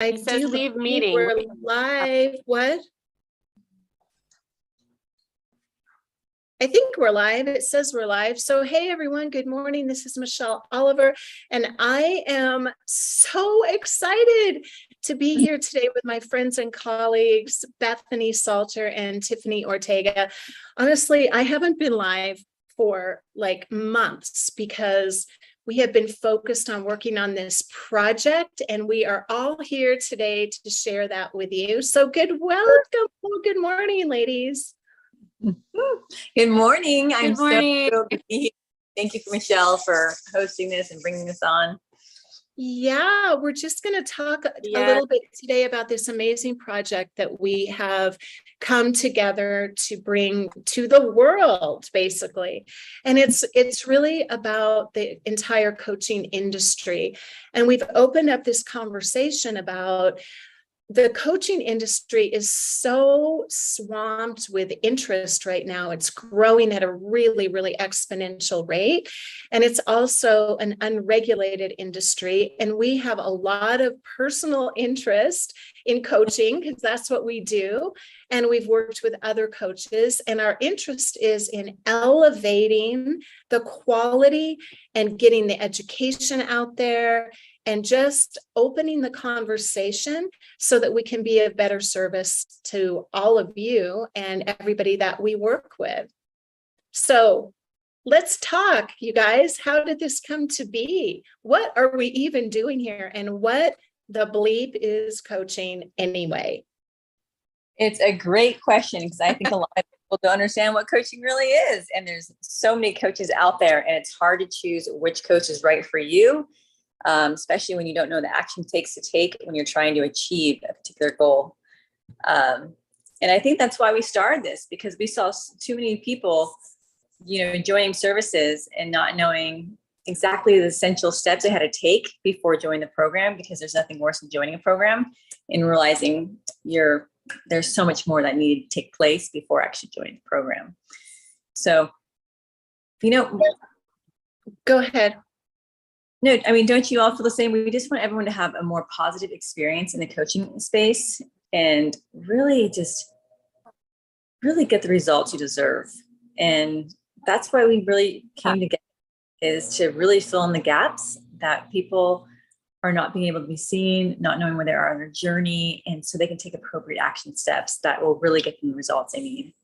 It says leave meeting. We're live. What? I think we're live. It says we're live. So, hey, everyone. Good morning. This is Michelle Oliver, and I am so excited to be here today with my friends and colleagues, Bethany Salter and Tiffany Ortega. Honestly, I haven't been live for like months because we have been focused on working on this project, and we are all here today to share that with you. So welcome. Good morning, ladies. Good morning. I'm so thrilled to be here. Thank you, Michelle, for hosting this and bringing this on. Yeah, we're just going to talk a little bit today about this amazing project that we have come together to bring to the world, basically. And it's really about the entire coaching industry. And we've opened up this conversation about the coaching industry is so swamped with interest right now. It's growing at a really, really exponential rate. And it's also an unregulated industry. And we have a lot of personal interest in coaching because that's what we do. And we've worked with other coaches. And our interest is in elevating the quality and getting the education out there and just opening the conversation so that we can be of better service to all of you and everybody that we work with. So let's talk, you guys. How did this come to be? What are we even doing here? And what the bleep is coaching anyway? It's a great question because I think a lot of people don't understand what coaching really is. And there's so many coaches out there, and it's hard to choose which coach is right for you. Especially when you don't know the action takes to take when you're trying to achieve a particular goal. And I think that's why we started this, because we saw too many people, joining services and not knowing exactly the essential steps they had to take before joining the program, because there's nothing worse than joining a program and realizing there's so much more that needed to take place before actually joining the program. So, go ahead. No, I mean, don't you all feel the same? We just want everyone to have a more positive experience in the coaching space and really get the results you deserve. And that's why we really came together, is to really fill in the gaps that people are not being able to be seen, not knowing where they are on their journey, and so they can take appropriate action steps that will really get them the results they need.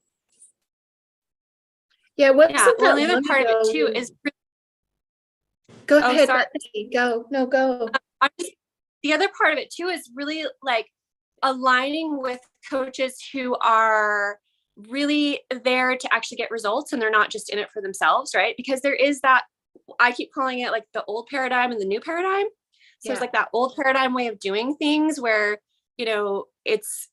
Yeah, well, the other part of it too is go ahead. Go. No, go. The other part of it too is really like aligning with coaches who are really there to actually get results, and they're not just in it for themselves, right? Because there is that, I keep calling it like the old paradigm and the new paradigm. So it's like that old paradigm way of doing things where, it's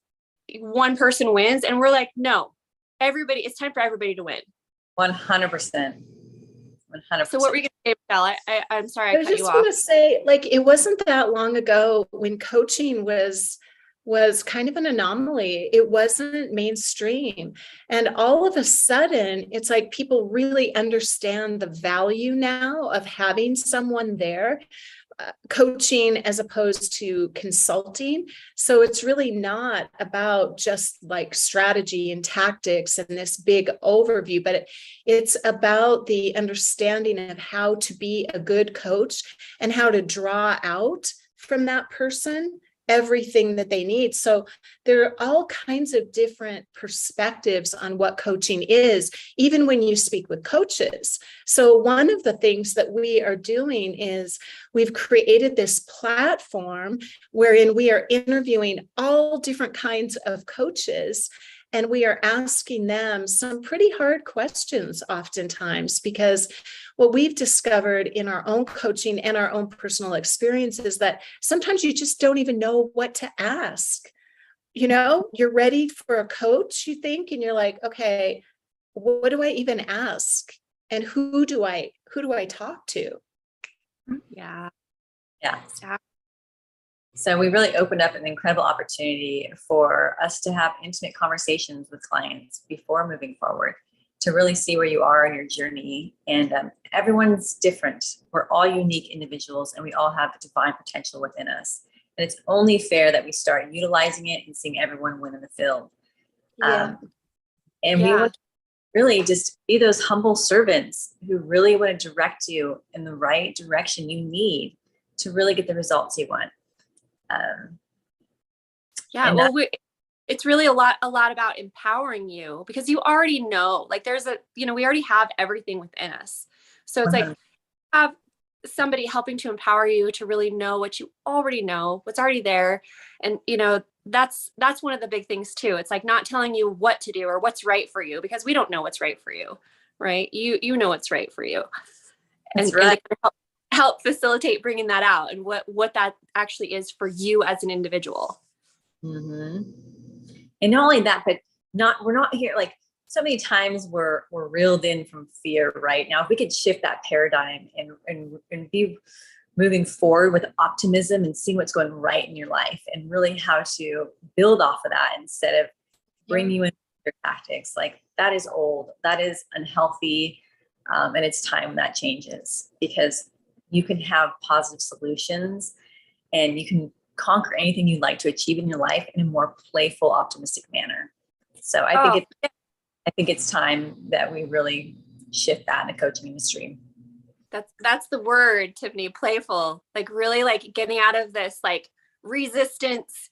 one person wins, and we're like, no, it's time for everybody to win. 100%. 100%. So what were you going to say, Michelle? I'm sorry, I was just going to say, like, it wasn't that long ago when coaching was kind of an anomaly. It wasn't mainstream. And all of a sudden, it's like people really understand the value now of having someone there. Coaching as opposed to consulting. So it's really not about just like strategy and tactics and this big overview, but it's about the understanding of how to be a good coach and how to draw out from that person everything that they need. So there are all kinds of different perspectives on what coaching is, even when you speak with coaches. So one of the things that we are doing is we've created this platform wherein we are interviewing all different kinds of coaches, and we are asking them some pretty hard questions oftentimes, because what we've discovered in our own coaching and our own personal experience is that sometimes you just don't even know what to ask. You're ready for a coach, you think, and you're like, okay, what do I even ask? And who do I talk to? Yeah. So we really opened up an incredible opportunity for us to have intimate conversations with clients before moving forward, to really see where you are in your journey. And everyone's different. We're all unique individuals, and we all have the divine potential within us. And it's only fair that we start utilizing it and seeing everyone win in the field. Yeah. And we want to really just be those humble servants who really want to direct you in the right direction you need to really get the results you want. Well, it's really a lot about empowering you, because you already know, like we already have everything within us. So it's like have somebody helping to empower you to really know what you already know, what's already there. And, that's one of the big things too. It's like not telling you what to do or what's right for you, because we don't know what's right for you, right? You know what's right for you. That's right. And help facilitate bringing that out and what that actually is for you as an individual. Mm-hmm. And not only that, but we're not here. Like so many times we're reeled in from fear right now. If we could shift that paradigm and be moving forward with optimism and seeing what's going right in your life and really how to build off of that instead of bringing you in your tactics. Like that is old, that is unhealthy. And it's time that changes, because you can have positive solutions and you can conquer anything you'd like to achieve in your life in a more playful, optimistic manner. So I think it's time that we really shift that in the coaching industry. That's the word, Tiffany, playful, like really like getting out of this like resistance,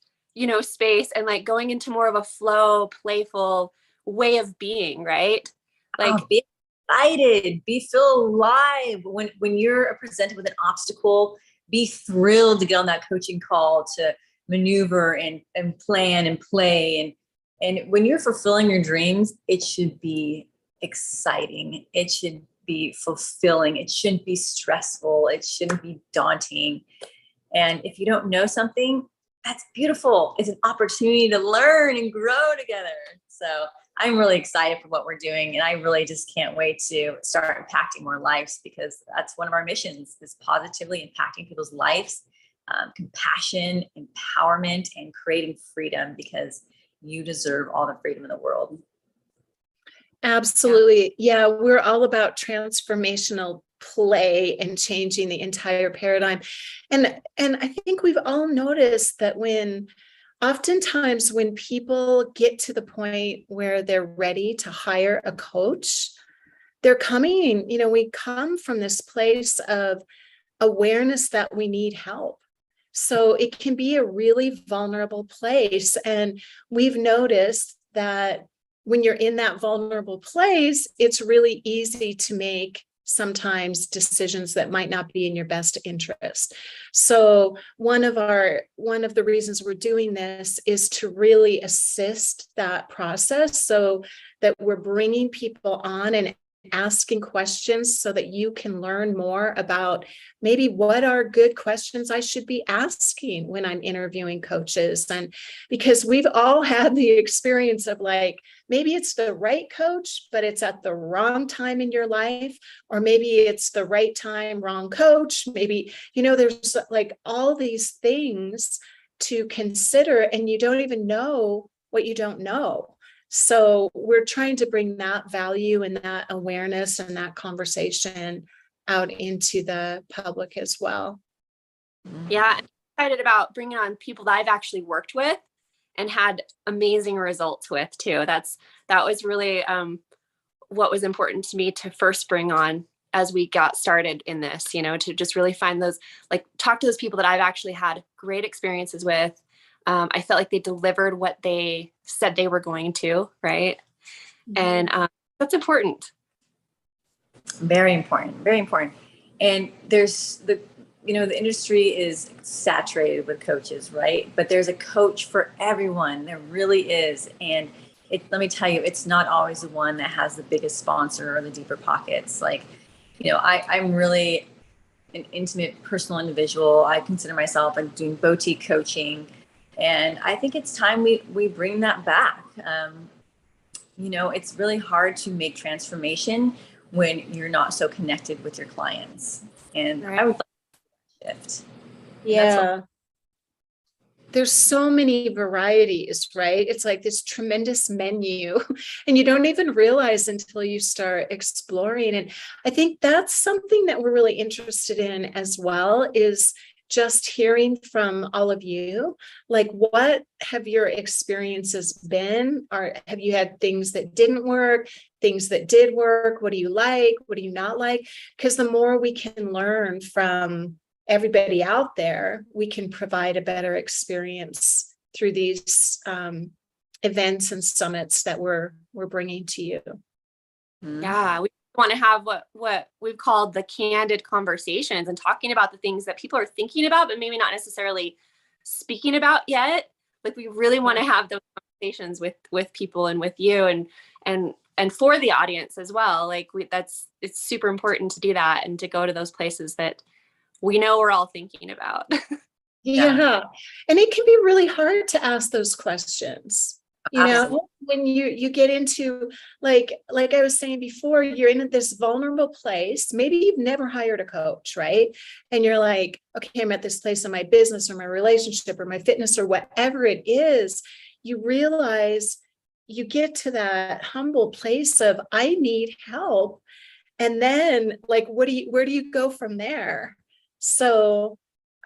space, and like going into more of a flow, playful way of being, right? Like be excited, feel alive. When you're presented with an obstacle, be thrilled to get on that coaching call to maneuver and plan and play. And when you're fulfilling your dreams, it should be exciting. It should be fulfilling. It shouldn't be stressful. It shouldn't be daunting. And if you don't know something, that's beautiful. It's an opportunity to learn and grow together. So I'm really excited for what we're doing. And I really just can't wait to start impacting more lives, because that's one of our missions, is positively impacting people's lives, compassion, empowerment, and creating freedom, because you deserve all the freedom in the world. Absolutely. Yeah, we're all about transformational play and changing the entire paradigm. And I think we've all noticed that oftentimes when people get to the point where they're ready to hire a coach, they're coming, we come from this place of awareness that we need help. So it can be a really vulnerable place. And we've noticed that when you're in that vulnerable place, it's really easy to make sometimes decisions that might not be in your best interest. So one of the reasons we're doing this is to really assist that process, so that we're bringing people on and asking questions so that you can learn more about maybe what are good questions I should be asking when I'm interviewing coaches. And because we've all had the experience of like, maybe it's the right coach, but it's at the wrong time in your life, or maybe it's the right time, wrong coach. Maybe, there's like all these things to consider, and you don't even know what you don't know. So we're trying to bring that value and that awareness and that conversation out into the public as well. Yeah, I'm excited about bringing on people that I've actually worked with and had amazing results with too. That was really what was important to me to first bring on as we got started in this, to just really find those, like talk to those people that I've actually had great experiences with. I felt like they delivered what they said they were going to, right? Mm-hmm. And that's important. Very important, very important. And there's the industry is saturated with coaches, right? But there's a coach for everyone. There really is. And let me tell you, it's not always the one that has the biggest sponsor or the deeper pockets. Like, I'm really an intimate, personal individual. I consider myself, I'm doing boutique coaching. And I think it's time we bring that back. It's really hard to make transformation when you're not so connected with your clients. And right. I would like to shift. Yeah. There's so many varieties, right? It's like this tremendous menu, and you don't even realize until you start exploring. And I think that's something that we're really interested in as well, is just hearing from all of you, like, what have your experiences been? Or have you had things that didn't work, things that did work? What do you like? What do you not like? Because the more we can learn from everybody out there, we can provide a better experience through these events and summits that we're bringing to you. Yeah, we want to have what we've called the candid conversations, and talking about the things that people are thinking about, but maybe not necessarily speaking about yet. Like, we really want to have those conversations with people and with you, and for the audience as well. Like, it's super important to do that and to go to those places that we know we're all thinking about. Yeah. And it can be really hard to ask those questions. You Absolutely. know, when you get into, like I was saying before, you're in this vulnerable place. Maybe you've never hired a coach, right? And you're like, okay, I'm at this place in my business or my relationship or my fitness or whatever it is. You realize, you get to that humble place of, I need help. And then, like, where do you go from there? So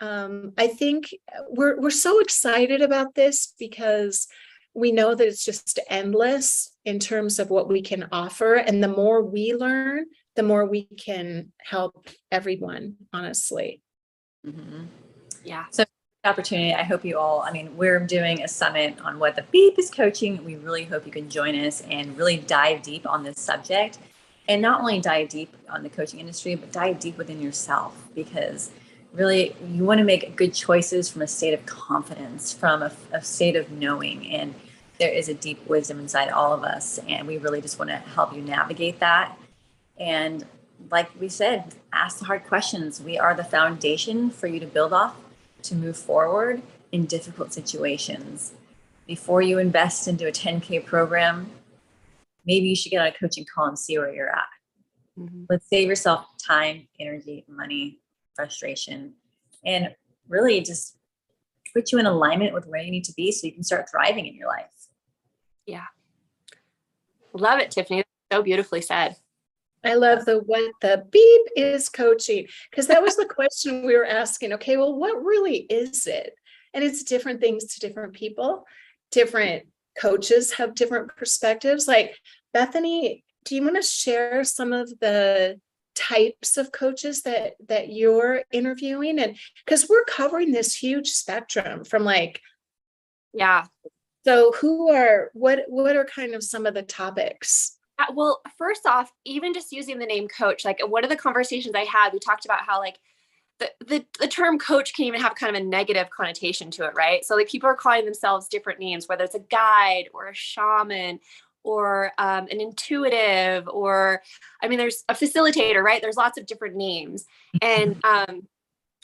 I think we're so excited about this, because we know that it's just endless in terms of what we can offer. And the more we learn, the more we can help everyone, honestly. Mm-hmm. Yeah. So, opportunity. I hope you all, I mean, we're doing a summit on what the beep is coaching. We really hope you can join us and really dive deep on this subject. And not only dive deep on the coaching industry, but dive deep within yourself, because really you want to make good choices from a state of confidence, from a state of knowing. And there is a deep wisdom inside all of us. And we really just want to help you navigate that. And like we said, ask the hard questions. We are the foundation for you to build off to move forward in difficult situations. Before you invest into a 10K program, maybe you should get on a coaching call and see where you're at. Mm-hmm. Let's save yourself time, energy, money, frustration, and really just put you in alignment with where you need to be so you can start thriving in your life. Yeah. Love it, Tiffany. So beautifully said. I love what the beep is coaching, because that was the question we were asking. Okay, well, what really is it? And it's different things to different people. Different coaches have different perspectives. Like, Bethany, do you want to share some of the types of coaches that you're interviewing? And because we're covering this huge spectrum from, like, Yeah. so what are kind of some of the topics? Well, first off, even just using the name coach, like, one of the conversations I had, we talked about how, like, the term coach can even have kind of a negative connotation to it, right? So, like, people are calling themselves different names, whether it's a guide or a shaman or an intuitive, or, I mean, there's a facilitator, right? There's lots of different names. And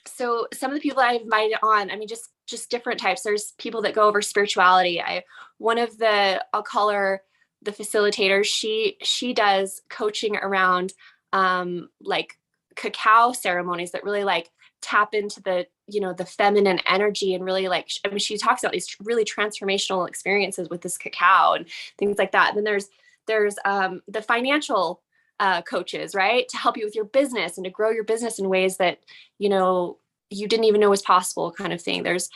so some of the people I've invited on, I mean, just different types. There's people that go over spirituality. I'll call her the facilitator. She does coaching around like cacao ceremonies that really, like, tap into the, the feminine energy, and really, like, I mean, she talks about these really transformational experiences with this cacao and things like that. And then there's the financial coaches, right, to help you with your business and to grow your business in ways that you didn't even know was possible, kind of thing. There's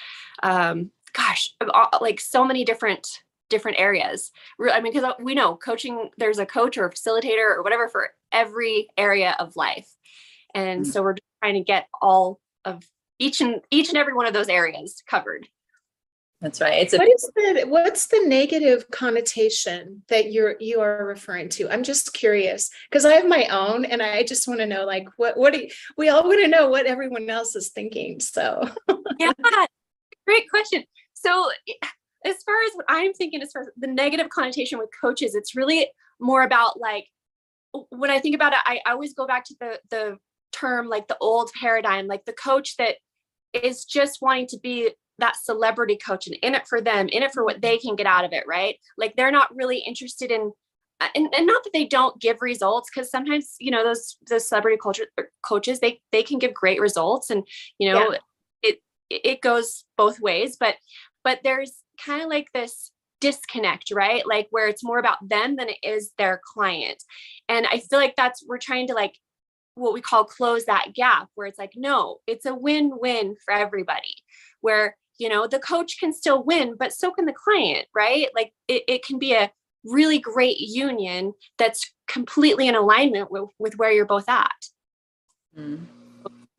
like, so many different areas. I mean, because we know coaching, there's a coach or a facilitator or whatever for every area of life. And so we're just trying to get all of each and every one of those areas covered. That's right. What's the negative connotation that you are referring to? I'm just curious, because I have my own, and I just want to know, like, we all want to know what everyone else is thinking. So yeah, great question. So, as far as what I'm thinking, as far as the negative connotation with coaches, it's really more about, like, when I think about it, I always go back to the term, like, the old paradigm, like the coach that is just wanting to be that celebrity coach and in it for them, in it for what they can get out of it, right? Like, they're not really interested in, and not that they don't give results, because sometimes, those celebrity coaches, they can give great results, and it goes both ways, but there's kind of like this disconnect, right? Like, where it's more about them than it is their client. And I feel like we're trying to, like, what we call close that gap, where it's like, no, it's a win-win for everybody, where, you know, the coach can still win, but so can the client, right? Like it can be a really great union that's completely in alignment with where you're both at. Mm.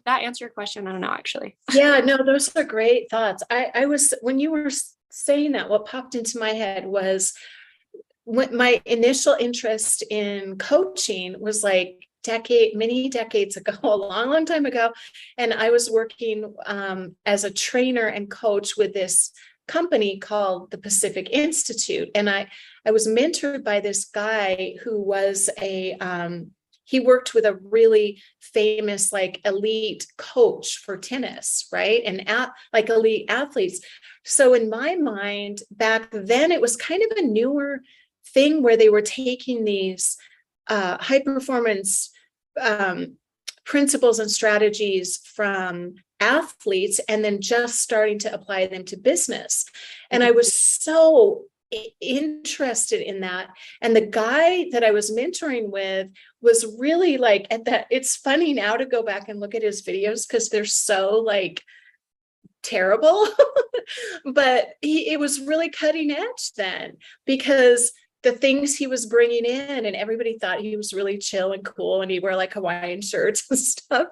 That answer your question? I don't know, actually. Yeah, no, those are great thoughts. I was, when you were saying that, what popped into my head was when my initial interest in coaching was like many decades ago, a long time ago. And I was working as a trainer and coach with this company called the Pacific Institute. And I was mentored by this guy who was he worked with a really famous, like, elite coach for tennis, right? And like elite athletes. So in my mind, back then, it was kind of a newer thing where they were taking these high performance principles and strategies from athletes and then just starting to apply them to business. And I was so interested in that. And the guy that I was mentoring with was really like at that. It's funny now to go back and look at his videos because they're so like terrible, but it was really cutting edge then, because the things he was bringing in, and everybody thought he was really chill and cool, and he'd wear like Hawaiian shirts and stuff.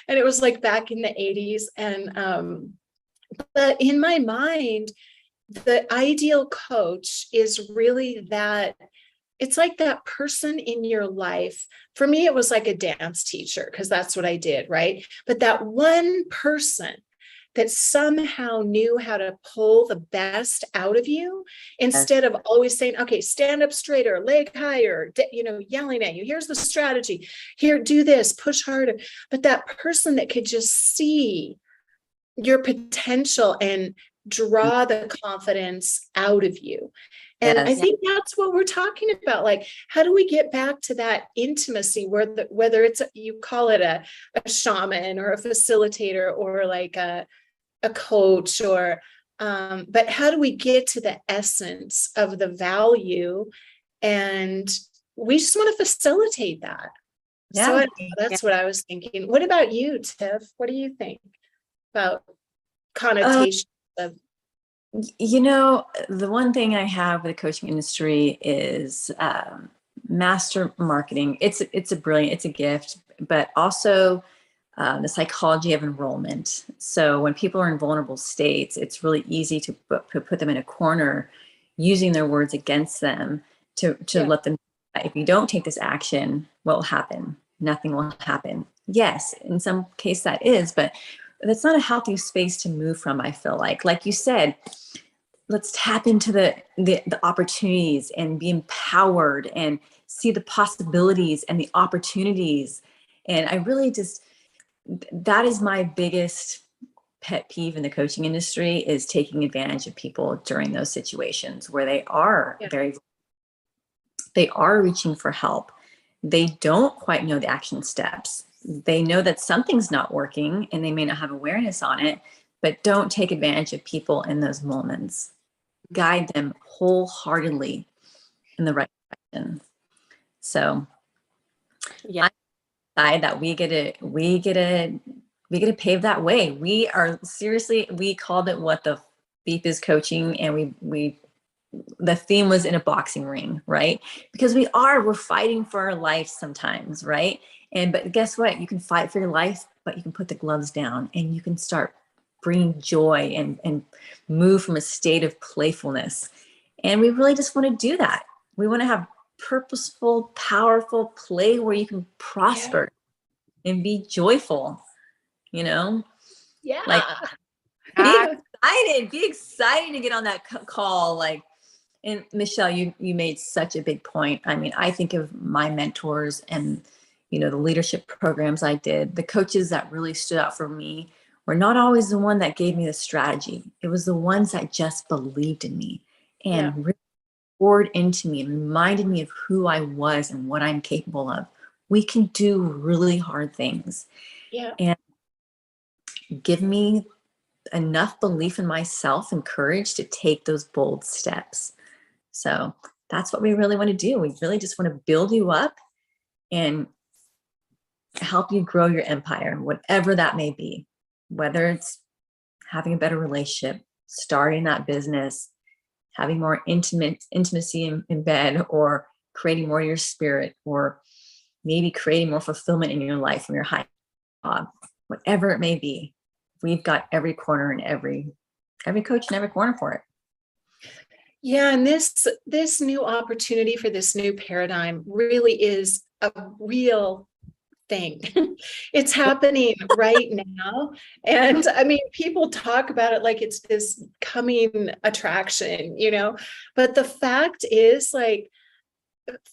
And it was like back in the 80s. And but in my mind, the ideal coach is really that, it's like that person in your life. For me, it was like a dance teacher, because that's what I did, right? But that one person that somehow knew how to pull the best out of you, instead of always saying, okay, stand up straighter, leg higher, yelling at you, here's the strategy, here, do this, push harder. But that person that could just see your potential and draw the confidence out of you. And I think that's what we're talking about. Like, how do we get back to that intimacy where whether it's, you call it a shaman or a facilitator or like a coach, or but how do we get to the essence of the value? And we just want to facilitate that. So that's what I was thinking. What about you, Tiff? What do you think about connotations of? The one thing I have with the coaching industry is master marketing. It's a gift, but also the psychology of enrollment. So when people are in vulnerable states, it's really easy to put them in a corner, using their words against them to let them, if you don't take this action, what will happen? Nothing will happen. Yes, in some case that is, but that's not a healthy space to move from, I feel like you said. Let's tap into the opportunities and be empowered and see the possibilities and the opportunities. And I really that is my biggest pet peeve in the coaching industry, is taking advantage of people during those situations where they are they are reaching for help. They don't quite know the action steps. They know that something's not working and they may not have awareness on it, but don't take advantage of people in those moments. Guide them wholeheartedly in the right direction. So I decide that we get to pave that way. We are seriously, we called it What the Beep is Coaching, and the theme was in a boxing ring, right? Because we're fighting for our life sometimes, right? But guess what? You can fight for your life, but you can put the gloves down and you can start bringing joy and move from a state of playfulness. And we really just want to do that. We want to have purposeful, powerful play where you can prosper and be joyful, Yeah. Like, be excited to get on that call. And Michelle, you made such a big point. I mean, I think of my mentors and, the leadership programs I did, the coaches that really stood out for me were not always the one that gave me the strategy. It was the ones that just believed in me and really poured into me and reminded me of who I was and what I'm capable of. We can do really hard things. And give me enough belief in myself and courage to take those bold steps. So that's what we really want to do. We really just want to build you up and help you grow your empire, whatever that may be, whether it's having a better relationship, starting that business, having more intimacy in bed, or creating more of your spirit, or maybe creating more fulfillment in your life from your high job, whatever it may be. We've got every corner and every coach in every corner for it. Yeah, and this new opportunity for this new paradigm really is a real thing. It's happening right now. And I mean, people talk about it like it's this coming attraction, but the fact is, like,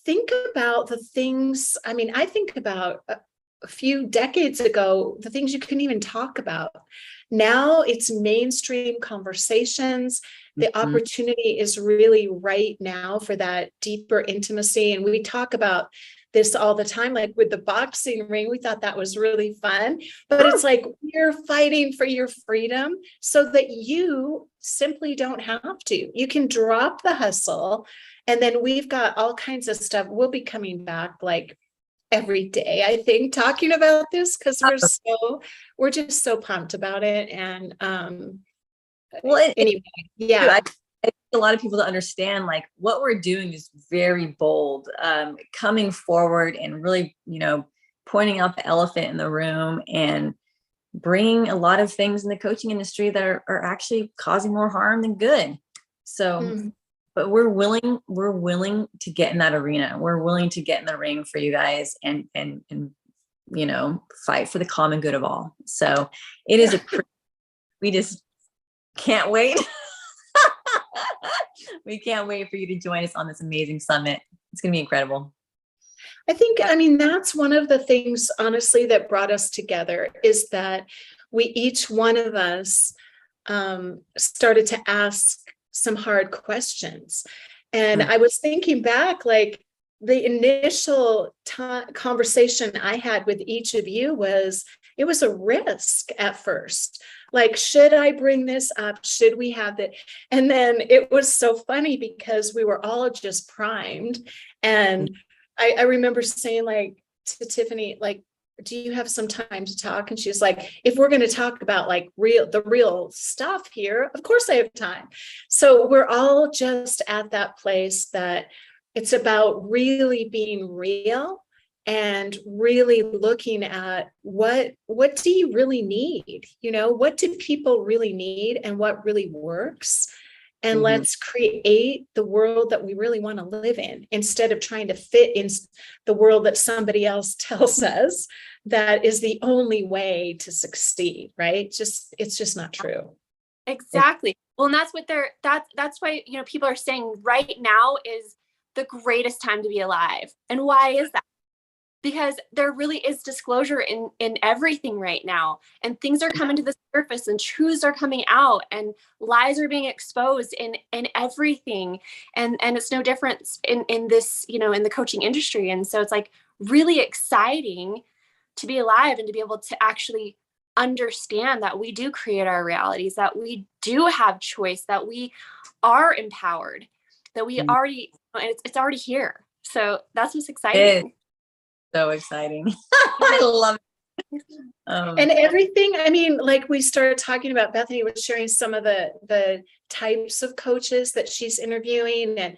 think about the things. I mean, I think about a few decades ago, the things you couldn't even talk about. Now it's mainstream conversations. The opportunity is really right now for that deeper intimacy. And we talk about this all the time, like with the boxing ring. We thought that was really fun, but it's like, we're fighting for your freedom so that you simply don't have to. You can drop the hustle. And then we've got all kinds of stuff. We'll be coming back like every day, I think, talking about this, because we're just so pumped about it. And anyway, yeah. I think a lot of people to understand, like, what we're doing is very bold, coming forward and really, pointing out the elephant in the room and bringing a lot of things in the coaching industry that are actually causing more harm than good. So, but we're willing to get in that arena. We're willing to get in the ring for you guys and fight for the common good of all. So it is we just can't wait. We can't wait for you to join us on this amazing summit. It's going to be incredible. I think, that's one of the things, honestly, that brought us together, is that each one of us started to ask some hard questions. And I was thinking back, like, the initial conversation I had with each of you it was a risk at first. Like, should I bring this up? Should we have it? And then it was so funny because we were all just primed. And I remember saying, like, to Tiffany, like, do you have some time to talk? And she was like, if we're going to talk about like the real stuff here, of course I have time. So we're all just at that place that it's about really being real and really looking at what do you really need? What do people really need and what really works? And let's create the world that we really want to live in, instead of trying to fit in the world that somebody else tells us that is the only way to succeed, right? It's just not true. Exactly. Well, and that's what that's why, people are saying right now is the greatest time to be alive. And why is that? Because there really is disclosure in everything right now, and things are coming to the surface, and truths are coming out, and lies are being exposed in everything. And it's no different in this, in the coaching industry. And so it's like really exciting to be alive and to be able to actually understand that we do create our realities, that we do have choice, that we are empowered, that we already, it's already here. So that's what's exciting. So exciting. I love it. And everything, like, we started talking about, Bethany was sharing some of the types of coaches that she's interviewing, and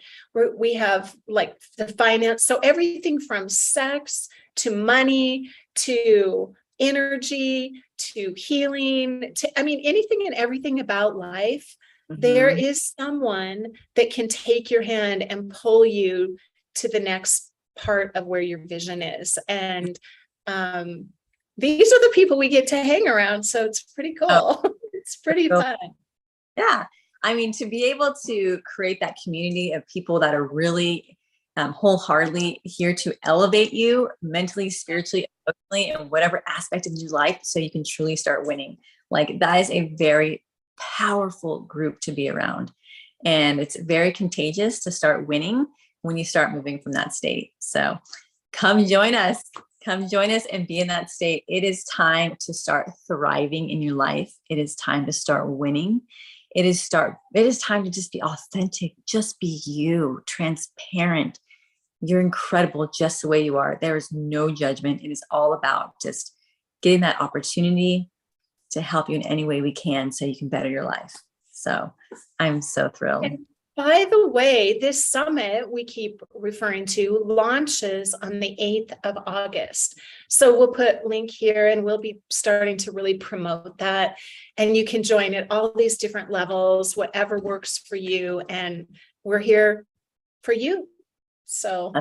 we have like the finance. So everything from sex to money to energy to healing to, anything and everything about life. There is someone that can take your hand and pull you to the next part of where your vision is. And these are the people we get to hang around. So it's pretty cool. It's pretty fun. Yeah. To be able to create that community of people that are really wholeheartedly here to elevate you mentally, spiritually, emotionally, and whatever aspect of your life, so you can truly start winning. Like, that is a very powerful group to be around. And it's very contagious to start winning when you start moving from that state. So come join us and be in that state. It is time to start thriving in your life. It is time to start winning. It is time to just be authentic, just be you, transparent, you're incredible just the way you are. There is no judgment. It is all about just getting that opportunity to help you in any way we can so you can better your life. So I'm so thrilled. And by the way, this summit we keep referring to launches on the 8th of August. So we'll put link here and we'll be starting to really promote that. And you can join at all these different levels, whatever works for you. And we're here for you. So.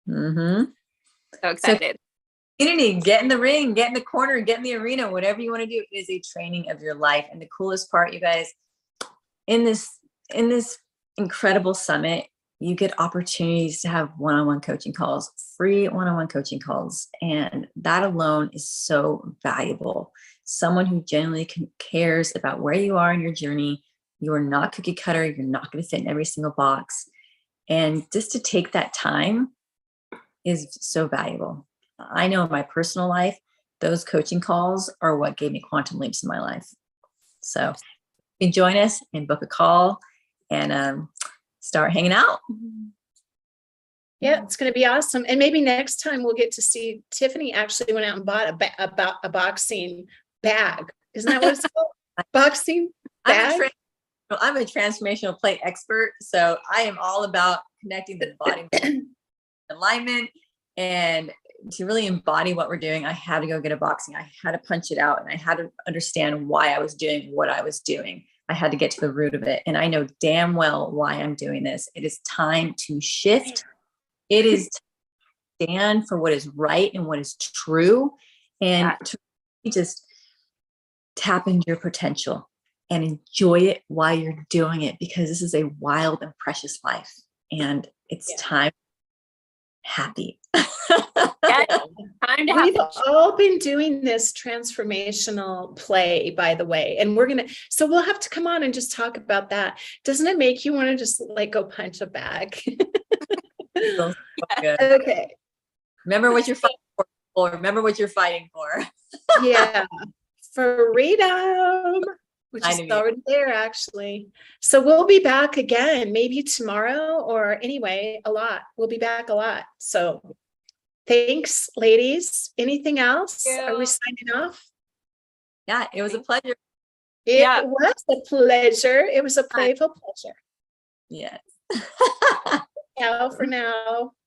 Mm-hmm. So excited. Community, get in the ring, get in the corner, get in the arena, whatever you want to do. It is a training of your life. And the coolest part, you guys, in this incredible summit, you get opportunities to have one-on-one coaching calls, free one-on-one coaching calls. And that alone is so valuable. Someone who genuinely cares about where you are in your journey. You are not cookie cutter. You're not going to fit in every single box. And just to take that time is so valuable. I know in my personal life, those coaching calls are what gave me quantum leaps in my life. So you can join us and book a call and start hanging out. Yeah, it's going to be awesome. And maybe next time we'll get to see Tiffany actually went out and bought a boxing bag. Isn't that what it's called? Boxing bag? I'm a transformational plate expert. So I am all about connecting the body alignment. And to really embody what we're doing, I had to go get a boxing. I had to punch it out and I had to understand why I was doing what I was doing. I had to get to the root of it. And I know damn well why I'm doing this. It is time to shift. It is to stand for what is right and what is true, and to just tap into your potential and enjoy it while you're doing it, because this is a wild and precious life. And it's time happy. We've all been doing this transformational play, by the way, and so we'll have to come on and just talk about that. Doesn't it make you want to just like go punch a bag? So okay. Remember what you're fighting for. Remember what you're fighting for. Yeah. Freedom, which is already there, actually. So we'll be back again, maybe tomorrow, or anyway, a lot. We'll be back a lot. So thanks, ladies. Anything else? Are we signing off? Yeah, it was a pleasure. It was a pleasure. It was a playful pleasure. Yes. Ciao for now.